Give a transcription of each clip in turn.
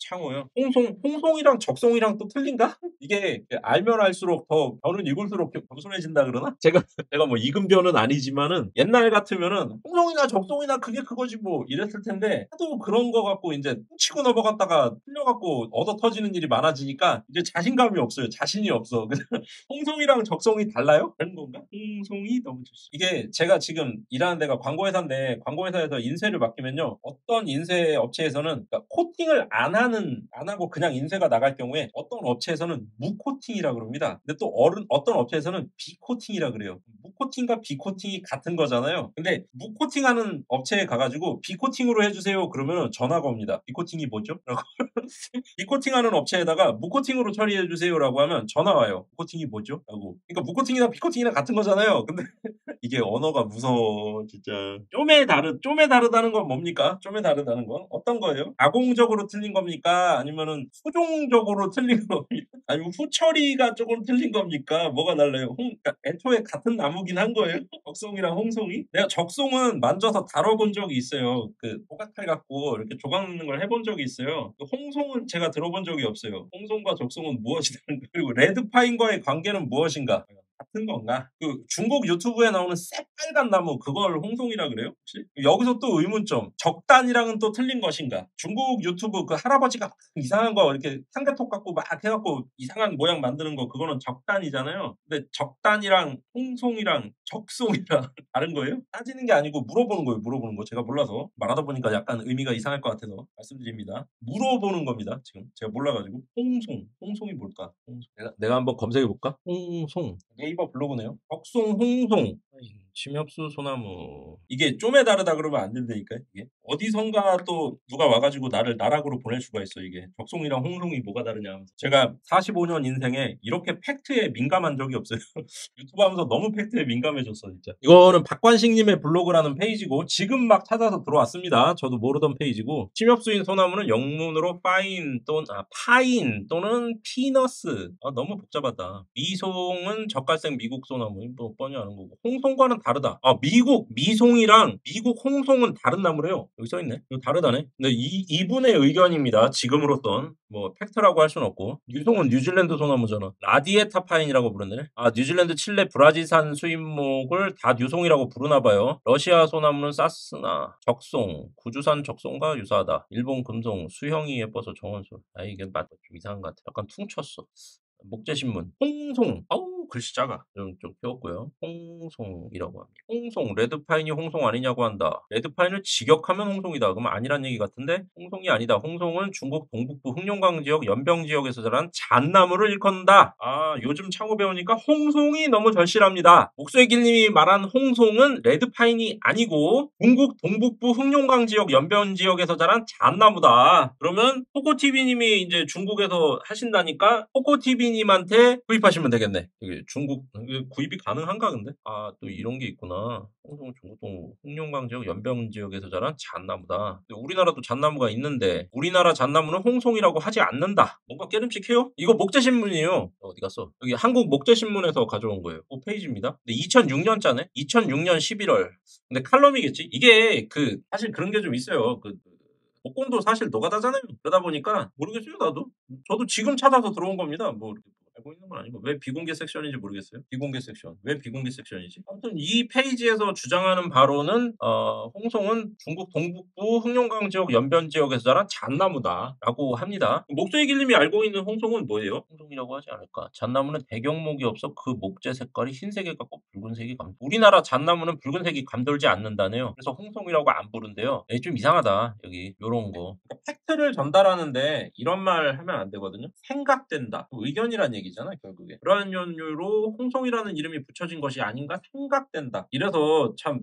창호요? 홍송이랑 적송이랑 또 틀린가? 이게 알면 알수록 더 변은 익을수록 겸손해진다 그러나? 제가 뭐 익은 변은 아니지만은 옛날 같으면은 홍송이나 적송이나 그게 그거지 뭐 이랬을 텐데 하도 그런 거 갖고 인제 훔치고 넘어갔다가 틀려 갖고 얻어 터지는 일이 많아지니까 이제 자신감이 없어요. 자신이 없어. 그래서 홍송이랑 적송이 달라요? 다른 건가? 홍송이 너무 좋습니다. 이게 제가 지금 일하는 데가 광고회사인데 광고회사에서 인쇄를 맡기면요. 어떤 인쇄 업체에서는 그러니까 코팅을 안 하고 그냥 인쇄가 나갈 경우에 어떤 업체에서는 무코팅이라 그럽니다. 근데 또 어떤 업체에서는 비코팅이라 그래요. 무코팅과 비코팅이 같은 거잖아요. 근데 무코팅하는 업체에 가 가지고 "비코팅으로 해 주세요." 그러면은 전화가 옵니다. "비코팅이 뭐죠?" 라고. 비코팅하는 업체에다가 "무코팅으로 처리해 주세요."라고 하면 전화 와요. "무코팅이 뭐죠?" 라고. 그러니까 무코팅이나 비코팅이나 같은 거잖아요. 근데 이게 언어가 무서워 진짜. 좀에 다르다는 건 뭡니까? 좀에 다르다는 건 어떤 거예요? 가공적으로 틀린 겁니까? 아니면은 수종적으로 틀린 겁니까? 아니면 후처리가 쪼금 틀린 겁니까? 뭐가 달라요? 그러니까 애초에 같은 나무긴 한 거예요? 적송이랑 홍송이? 내가 적송은 만져서 다뤄본 적이 있어요. 그 조각칼 갖고 이렇게 조각 넣는 걸 해본 적이 있어요. 그 홍송은 제가 들어본 적이 없어요. 홍송과 적송은 무엇이 다른가? 그리고 레드파인과의 관계는 무엇인가? 같은 건가? 그 중국 유튜브에 나오는 새빨간 나무 그걸 홍송이라 그래요? 혹시? 여기서 또 의문점. 적단이랑은 또 틀린 것인가? 중국 유튜브 그 할아버지가 이상한 거 이렇게 삼계톡 갖고 막 해 갖고 이상한 모양 만드는 거 그거는 적단이잖아요. 근데 적단이랑 홍송이랑 적송이랑 다른 거예요? 따지는 게 아니고 물어보는 거예요, 물어보는 거. 제가 몰라서 말하다 보니까 약간 의미가 이상할 것 같아서 말씀드립니다. 물어보는 겁니다, 지금. 제가 몰라 가지고. 홍송이 뭘까? 홍송. 내가 한번 검색해 볼까? 홍송. 네이버 블로그네요. 적송, 홍송. 침엽수 소나무. 이게 좀에 다르다 그러면 안 된다니까요, 이게. 어디선가 또 누가 와 가지고 나를 나락으로 보낼 수가 있어, 이게. 적송이랑 홍송이 뭐가 다르냐 하면서. 제가 45년 인생에 이렇게 팩트에 민감한 적이 없어요. 유튜브 하면서 너무 팩트에 민감해졌어, 진짜. 이거는 박관식 님의 블로그라는 페이지고 지금 막 찾아서 들어왔습니다. 저도 모르던 페이지고 침엽수인 소나무는 영문으로 파인 또는 피너스. 너무 복잡하다. 미송은 젓갈색 미국 소나무. 뭐 뻔히 아는 거고. 홍송과는 다르다. 미송이랑 미국 홍송은 다른 나무래요. 여기 써 있네. 이거 다르다네. 근데 이분의 의견입니다. 지금으로선 뭐 팩트라고 할 수는 없고. 유송은 뉴질랜드 소나무잖아. 라디에타 파인이라고 부른다네. 뉴질랜드, 칠레, 브라질산 수입목을 다 뉴송이라고 부르나 봐요. 러시아 소나무는 사스나, 적송, 구주산 적송과 유사하다. 일본 금송, 수형이 예뻐서 정원소. 이게 맞 좀 이상한 것 같아. 약간 퉁쳤어. 목재신문. 홍송. 글씨 작아. 좀 귀엽고요. 홍송이라고 합니다. 홍송. 레드파인이 홍송 아니냐고 한다. 레드파인을 직역하면 홍송이다. 그러면 아니란 얘기 같은데 홍송이 아니다. 홍송은 중국 동북부 흑룡강 지역 연병 지역에서 자란 잣나무를 일컫는다. 요즘 창호 배우니까 홍송이 너무 절실합니다. 목소리길님이 말한 홍송은 레드파인이 아니고 중국 동북부 흑룡강 지역 연변 지역에서 자란 잣나무다. 그러면 포코TV님이 이제 중국에서 하신다니까 포코TV님한테 구입하시면 되겠네. 이게 중국 구입이 가능한가 근데? 또 이런 게 있구나. 홍송 중국 동북 흑룡강 지역 연변 지역에서 자란 잣나무다. 근데 우리나라도 잣나무가 있는데 우리나라 잣나무는 홍송이라고 하지 않는다. 뭔가 깨름칙해요? 이거 목재신문이에요. 어디 갔어? 여기 한국 목재신문에서 가져온 거예요. 그 페이지입니다. 근데 2006년자네? 2006년 11월. 근데 칼럼이겠지? 이게 사실 그런 게 좀 있어요. 복권도 사실 노가다잖아요. 그러다 보니까 모르겠어요, 나도. 저도 지금 찾아서 들어온 겁니다. 뭐 이렇게 알고 있는 건 아니고 왜 비공개 섹션인지 모르겠어요. 비공개 섹션. 왜 비공개 섹션이지? 아무튼 이 페이지에서 주장하는 바로는 홍송은 중국 동북부 흑룡강 지역 연변 지역에서 자란 잣나무다라고 합니다. 목소리 길님이 알고 있는 홍송은 뭐예요? 홍송이라고 하지 않을까? 잣나무는 배경목이 없어 그 목재 색깔이 흰색에 가깝고 붉은색이 우리나라 잣나무는 붉은색이 감돌지 않는다네요. 그래서 홍송이라고 안 부른대요. 좀 이상하다. 여기 요런 거. 그러니까 팩트를 전달하는데 이런 말 하면 안 되거든요. 생각된다. 의견이란 얘기잖아, 결국에. 그러한 연유로 홍송이라는 이름이 붙여진 것이 아닌가 생각된다. 이래서 참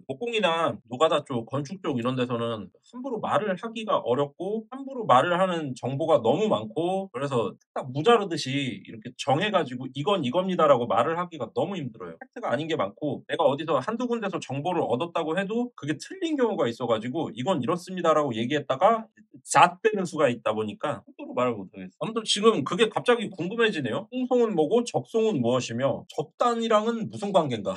목공이나 노가다 쪽, 건축 쪽 이런 데서는 함부로 말을 하기가 어렵고 함부로 말을 하는 정보가 너무 많고 그래서 딱 무자르듯이 이렇게 정해가지고 이건 이겁니다라고 말을 하기가 너무 힘들어요. 팩트가 아닌 게 많고 내가 어디서 한두 군데서 정보를 얻었다고 해도 그게 틀린 경우가 있어가지고 이건 이렇습니다라고 얘기했다가 잣되는 수가 있다 보니까 함부로 말을 못하겠어. 아무튼 지금 그게 갑자기 궁금해지네요. 홍송은 뭐고 적송은 무엇이며 적단이랑은 무슨 관계인가?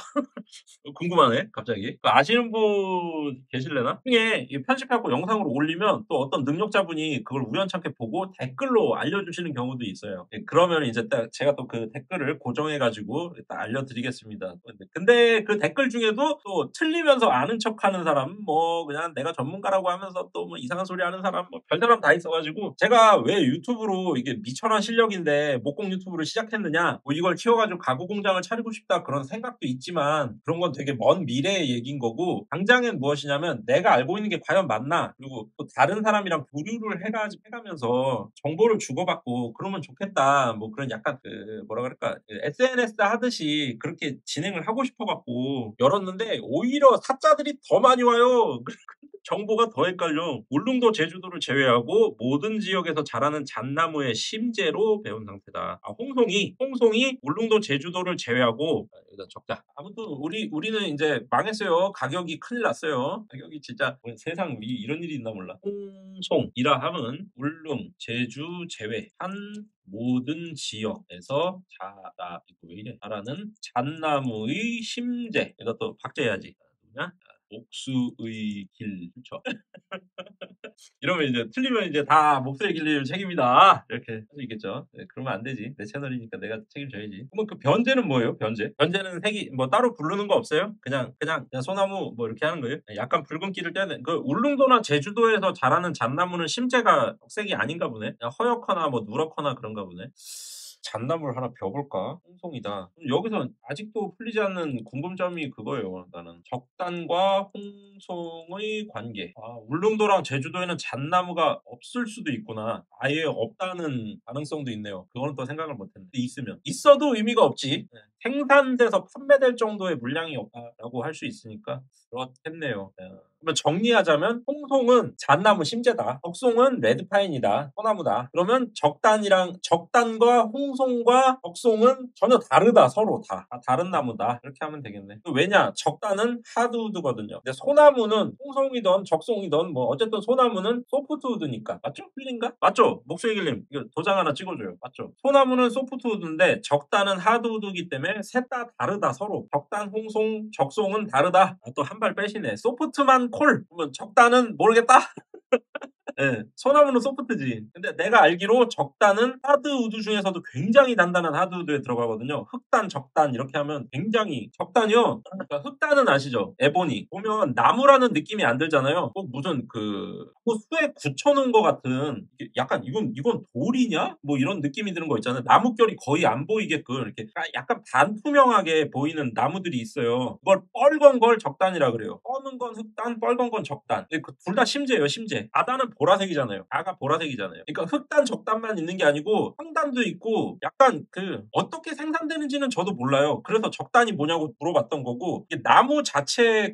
궁금하네 갑자기. 그 아시는 분 계실래나? 중에 이 편집하고 영상으로 올리면 또 어떤 능력자분이 그걸 우연찮게 보고 댓글로 알려주시는 경우도 있어요. 예 그러면 이제 딱 제가 또 그 댓글을 고정해 가지고 딱 알려드리겠습니다. 근데 그 댓글 중에도 또 틀리면서 아는 척하는 사람 뭐 그냥 내가 전문가라고 하면서 또 뭐 이상한 소리 하는 사람 뭐 별사람 다 있어 가지고 제가 왜 유튜브로 이게 미천한 실력인데 목공 유튜브를 시작했느냐 뭐 이걸 키워 가지고 가구 공장을 차리고 싶다 그런 생각도 있지만 그런 건 되게 먼 미래의 얘기인 거고 당장은 무엇이냐면 내가 알고 있는 게 과연 맞나 그리고 또 다른 사람이랑 교류를 해가면서 정보를 주고받고 그러면 좋겠다 뭐 그런 약간 그 뭐라 그럴까 그 SNS 하듯이 그렇게 진행을 하고 싶어 갖고 열었는데 오히려 사자들이 더 많이 와요. 정보가 더 헷갈려. 울릉도, 제주도를 제외하고 모든 지역에서 자라는 잣나무의 심재로 배운 상태다. 아, 홍송이 울릉도, 제주도를 제외하고 일단 적자. 아무튼 우리는 이제 망했어요. 가격이 큰일 났어요. 가격이 진짜 세상 이런 일이 있나 몰라. 홍송이라 함은 울릉, 제주 제외한 모든 지역에서 이거 왜 이래? 자라는 잣나무의 심재. 이것도 박제해야지. 누구냐? 목수의 길. 그쵸? 이러면 이제 틀리면 이제 다 목수의 길을 책임이다. 이렇게 할 수 있겠죠. 네, 그러면 안 되지. 내 채널이니까 내가 책임져야지. 그러면 그 변제는 뭐예요? 변제? 변제는 색이 뭐 따로 부르는 거 없어요? 그냥 소나무 뭐 이렇게 하는 거예요? 약간 붉은기를 떼야 돼. 그 울릉도나 제주도에서 자라는 잣나무는 심재가 색이 아닌가 보네. 그냥 허옇거나 뭐 누렇거나 그런가 보네. 잣나무를 하나 벼볼까? 홍송이다. 여기서 아직도 풀리지 않는 궁금점이 그거예요. 나는 적단과 홍송의 관계. 아, 울릉도랑 제주도에는 잣나무가 없을 수도 있구나. 아예 없다는 가능성도 있네요. 그거는 또 생각을 못했는데 있으면 있어도 의미가 없지. 네. 생산돼서 판매될 정도의 물량이 없다라고 할 수 있으니까 그렇겠네요. 네. 그러면 정리하자면 홍송은 잣나무 심재다. 적송은 레드파인이다. 소나무다. 그러면 적단과 홍송과 적송은 전혀 다르다. 서로 다 다른 나무다. 이렇게 하면 되겠네. 왜냐? 적단은 하드우드거든요. 근데 소나무는 홍송이든 적송이든 뭐 어쨌든 소나무는 소프트우드니까. 맞죠? 틀린가? 맞죠? 목수의길님 이거 도장 하나 찍어줘요. 맞죠? 소나무는 소프트우드인데 적단은 하드우드이기 때문에 셋 다 다르다. 서로. 적단, 홍송, 적송은 다르다. 아, 또 한 발 빼시네. 소프트만 콜. 그러면 적단은 모르겠다. 예, 소나무는 소프트지. 근데 내가 알기로 적단은 하드우드 중에서도 굉장히 단단한 하드우드에 들어가거든요. 흑단, 적단 이렇게 하면 굉장히 적단이요. 그러니까 흑단은 아시죠? 에보니 보면 나무라는 느낌이 안 들잖아요. 꼭 무슨 수에 굳혀놓은 것 같은 약간 이건 돌이냐? 뭐 이런 느낌이 드는 거 있잖아요. 나뭇결이 거의 안 보이게끔 이렇게 약간 반투명하게 보이는 나무들이 있어요. 그걸 뻘건 걸 적단이라 그래요. 검은 건 흑단, 뻘건 건 적단. 둘 다 심재예요, 심재. 바다는 보라색이잖아요. 다가 보라색이잖아요. 그러니까 흑단, 적단만 있는 게 아니고 황단도 있고 약간 어떻게 생산되는지는 저도 몰라요. 그래서 적단이 뭐냐고 물어봤던 거고 이게 나무 자체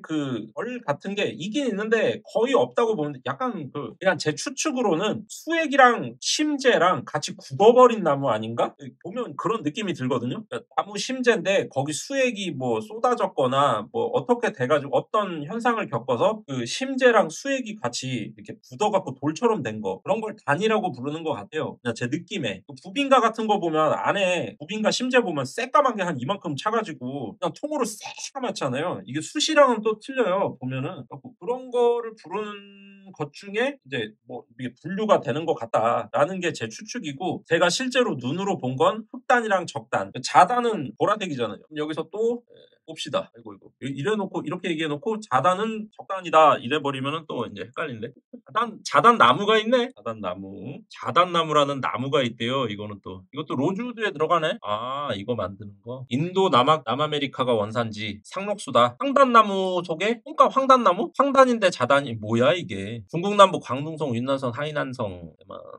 벌 같은 게 있긴 있는데 거의 없다고 보는데 약간 그냥 제 추측으로는 수액이랑 심재랑 같이 굳어버린 나무 아닌가? 보면 그런 느낌이 들거든요. 그러니까 나무 심재인데 거기 수액이 뭐 쏟아졌거나 뭐 어떻게 돼가지고 어떤 현상을 겪어서 그 심재랑 수액이 같이 이렇게 굳어갖고 돌처럼 된 거 그런 걸 단이라고 부르는 것 같아요. 그냥 제 느낌에 부빈가 같은 거 보면 안에 부빈가 심재 보면 새까만 게 한 이만큼 차가지고 그냥 통으로 새까맣잖아요. 이게 숯이랑은 또 틀려요. 보면은 그런 거를 부르는 것 중에 이제 뭐 이게 분류가 되는 것 같다라는 게 제 추측이고 제가 실제로 눈으로 본 건 흑단이랑 적단 자단은 보라색이잖아요. 그럼 여기서 또 봅시다. 이거 이래놓고 이렇게 얘기해놓고 자단은 적단이다 이래버리면은 또 이제 헷갈린데 자단 나무가 있네. 자단나무라는 나무가 있대요. 이것도 로즈우드에 들어가네. 아 이거 만드는 거 인도 남아메리카가 원산지 상록수다. 황단나무 속에 황단나무? 황단인데 자단이 뭐야 이게. 중국 남부 광둥성 윤난성 하이난성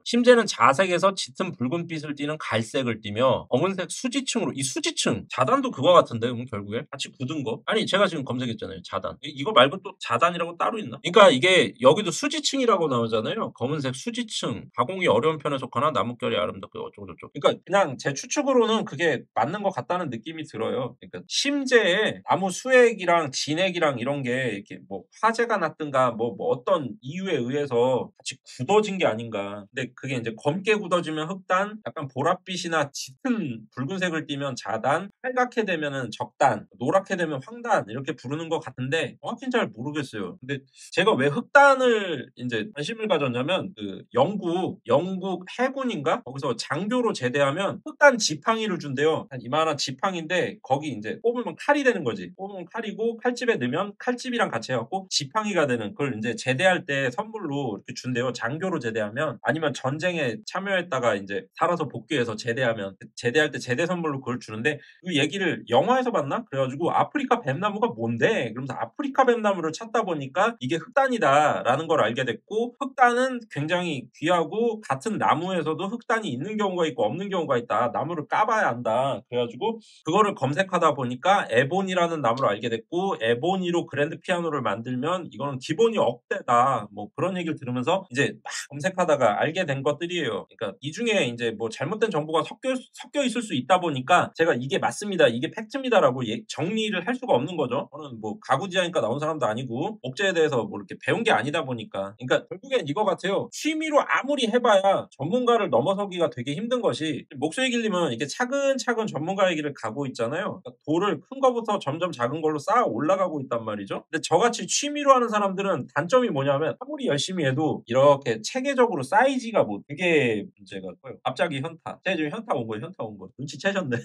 심재는 자색에서 짙은 붉은빛을 띠는 갈색을 띠며 검은색 수지층으로 이 수지층 자단도 그거 같은데 결국에 같이 굳은 거 아니 제가 지금 검색했잖아요. 자단 이거 말고 또 자단이라고 따로 있나? 그러니까 이게 여기도 수지층이라고 나오잖아요. 검은색 수지층 가공이 어려운 편에 속하나 나뭇결이 아름답고 어쩌고저쩌고 그러니까 그냥 제 추측으로는 그게 맞는 것 같다는 느낌이 들어요. 그러니까 심재에 나무 수액이랑 진액이랑 이런 게 이렇게 뭐 화재가 났든가 뭐 어떤 이유에 의해서 같이 굳어진 게 아닌가. 근데 그게 이제 검게 굳어지면 흑단, 약간 보랏빛이나 짙은 붉은색을 띠면 자단, 빨갛게 되면은 적단, 노랗게 되면 황단 이렇게 부르는 것 같은데 정확히는 잘 모르겠어요. 근데 제가 왜 흑단을 인제 관심을 가졌냐면 그 영국 해군인가? 거기서 장교로 제대하면 흑단 지팡이를 준대요. 한 이만한 지팡인데 거기 인제 뽑으면 칼이 되는 거지. 뽑으면 칼이고 칼집에 넣으면 칼집이랑 같이 해 갖고 지팡이가 되는 그걸 인제 제대할 때 선물로 이렇게 준대요. 장교로 제대하면 아니면 전쟁에 참여했다가 인제 살아서 복귀해서 제대하면 그 제대할 때 제대 선물로 그걸 주는데 그 얘기를 영화에서 봤나? 그래 가지고 "아프리카 뱀나무가 뭔데?" 그러면서 아프리카 뱀나무를 찾다 보니까 이게 흑단이다라는 걸 알게 됐고 흑단은 굉장히 귀하고 같은 나무에서도 흑단이 있는 경우가 있고 없는 경우가 있다. 나무를 까 봐야 안다. 그래 가지고 그거를 검색하다 보니까 에보니라는 나무를 알게 됐고 에보니로 그랜드 피아노를 만들면 이거는 기본이 억대다. 뭐 그런 얘기를 들으면서 이제 막 검색하다가 알게 된 것들이에요. 그러니까 이 중에 인제 뭐 잘못된 정보가 섞여 있을 수 있다 보니까 제가 "이게 맞습니다. 이게 팩트입니다."라고 정리를 할 수가 없는 거죠. 저는 뭐 가구 디자인과 나온 사람도 아니고 목재에 대해서 뭐 이렇게 배운 게 아니다 보니까. 그러니까 결국엔 이거 같아요. 취미로 아무리 해 봐야 전문가를 넘어서기가 되게 힘든 것이 목소리 길림은 이렇게 차근차근 전문가의 길을 가고 있잖아요. 그러니까 돌을 큰 거부터 점점 작은 걸로 쌓아 올라가고 있단 말이죠. 근데 저같이 취미로 하는 사람들은 단점이 뭐냐면 아무리 열심히 해도 이렇게 체계적으로 쌓이지가 그게 문제가 커요. 갑자기 현타. 제가 지금 현타 온 거예요, 현타 온 거. 눈치채셨네.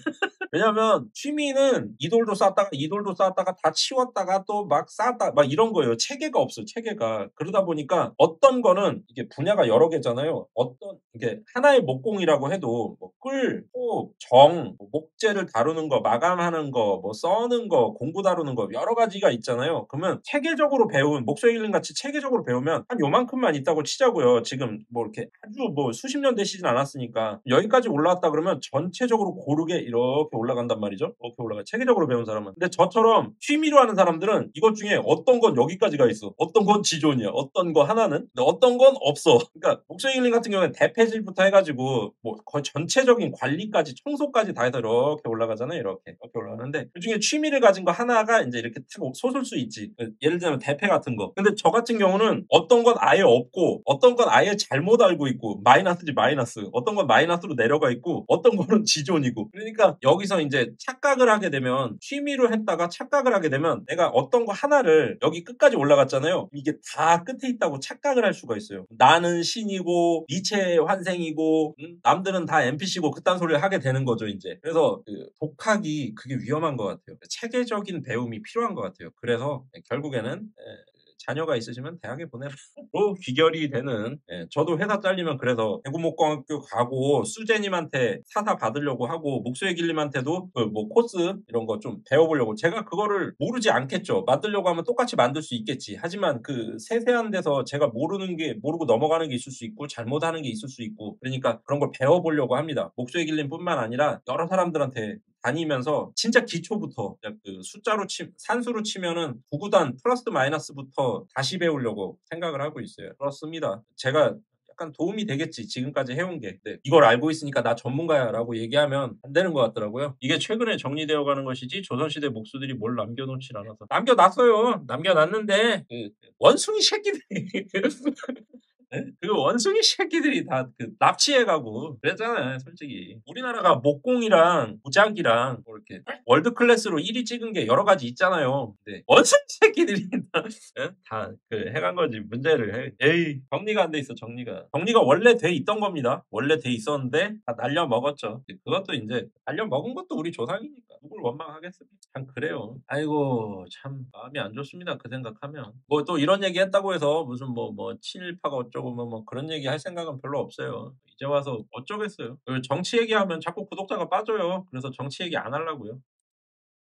왜냐면 취미는 이 돌도 쌓았다가 이 돌도 쌓았다가 다 치웠다가 또 막 쌓았다 막 이런 거예요. 체계가 없어요, 체계가. 그러다 보니까 어떤 거는 이게 분야가 여러 개잖아요. 어떤 이게 하나의 목공이라고 해도 뭐 끌, 호, 정, 뭐 목재를 다루는 거, 마감하는 거, 뭐 써는 거, 공구 다루는 거 여러 가지가 있잖아요. 그러면 체계적으로 배운 목소리 힐링 같이 체계적으로 배우면 한 요만큼만 있다고 치자고요. 지금 뭐 이렇게 아주 뭐 수십 년 되시진 않았으니까. 여기까지 올라왔다 그러면 전체적으로 고르게 이렇게 올라간단 말이죠. 이렇게 올라가요. 체계적으로 배운 사람은. 근데 저처럼 취미로 하는 사람들은 이것 중에 어떤 건 여기까지 가 있어. 어떤 건 지존이야. 어떤 거 하나는. 근데 어떤 건 없어. 그러니까 목소리 힐링 같은 경우에는 대패질부터 해 가지고 뭐 거의 전체적인 관리까지 청소까지 다 해서 이렇게 올라가잖아요. 이렇게 올라가는데 그중에 취미를 가진 거 하나가 인제 이렇게 탁 솟을 수 있지. 예를 들면 대패 같은 거. 근데 저 같은 경우는 어떤 건 아예 없고 어떤 건 아예 잘못 알고 있고 마이너스지 마이너스. 어떤 건 마이너스로 내려가 있고 어떤 거는 지존이고. 그러니까 여기서 인제 착각을 하게 되면 취미로 했다가 착각을 하게 되면 내가 어떤 거 하나를 여기 끝까지 올라갔잖아요. 이게 다 끝에 있다고 착각을 할 수가 있어요. 나는 신이고 니체의 환생이고 남들은 다 NPC고 그딴 소리를 하게 되는 거죠 인제. 그래서 그 독학이 그게 위험한 것 같아요. 체계적인 배움이 필요한 것 같아요. 그래서 결국에는 자녀가 있으시면 대학에 보내라. 로 귀결이 되는 저도 회사 잘리면 그래서 대구목공학교 가고 수재님한테 사사 받으려고 하고 목수의 길님한테도 그 뭐 코스 이런 거 좀 배워보려고 제가 그거를 모르지 않겠죠. 만들려고 하면 똑같이 만들 수 있겠지. 하지만 그 세세한 데서 제가 모르는 게 모르고 넘어가는 게 있을 수 있고 잘못하는 게 있을 수 있고 그러니까 그런 걸 배워보려고 합니다. 목수의 길님뿐만 아니라 여러 사람들한테 다니면서 진짜 기초부터 그냥 그 숫자로 산수로 치면은 구구단 플러스 마이너스부터 다시 배우려고 생각을 하고 있어요. 그렇습니다. 제가 약간 도움이 되겠지 지금까지 해온 게. 네. "이걸 알고 있으니까 나 전문가야."라고 얘기하면 안 되는 것 같더라고요. 이게 최근에 정리되어 가는 것이지 조선시대 목수들이 뭘 남겨 놓질 않아서. 남겨 놨어요. 남겨 놨는데 그 원숭이 새끼들이 예? 그 원숭이 새끼들이 다 그 납치해 가고 그랬잖아요 솔직히. 우리나라가 목공이랑 무작이랑 뭐 이렇게 월드 클래스로 1위 찍은 게 여러 가지 있잖아요. 근데 원숭이 새끼들이 다 예? 다 그 해간 거지 문제를 해. 에이 정리가 안 돼 있어 정리가. 정리가 원래 돼 있던 겁니다. 원래 돼 있었는데 다 날려 먹었죠. 그것도 인제 날려 먹은 것도 우리 조상이니까 누굴 원망하겠습니까. 참 그래요. 아이고 참 마음이 안 좋습니다 그 생각하면. 뭐 또 이런 얘기 했다고 해서 무슨 친일파가 어쩌고 뭐 그런 얘기 할 생각은 별로 없어요. 이제 와서 어쩌겠어요. 그 정치 얘기하면 자꾸 구독자가 빠져요. 그래서 정치 얘기 안 하려고요.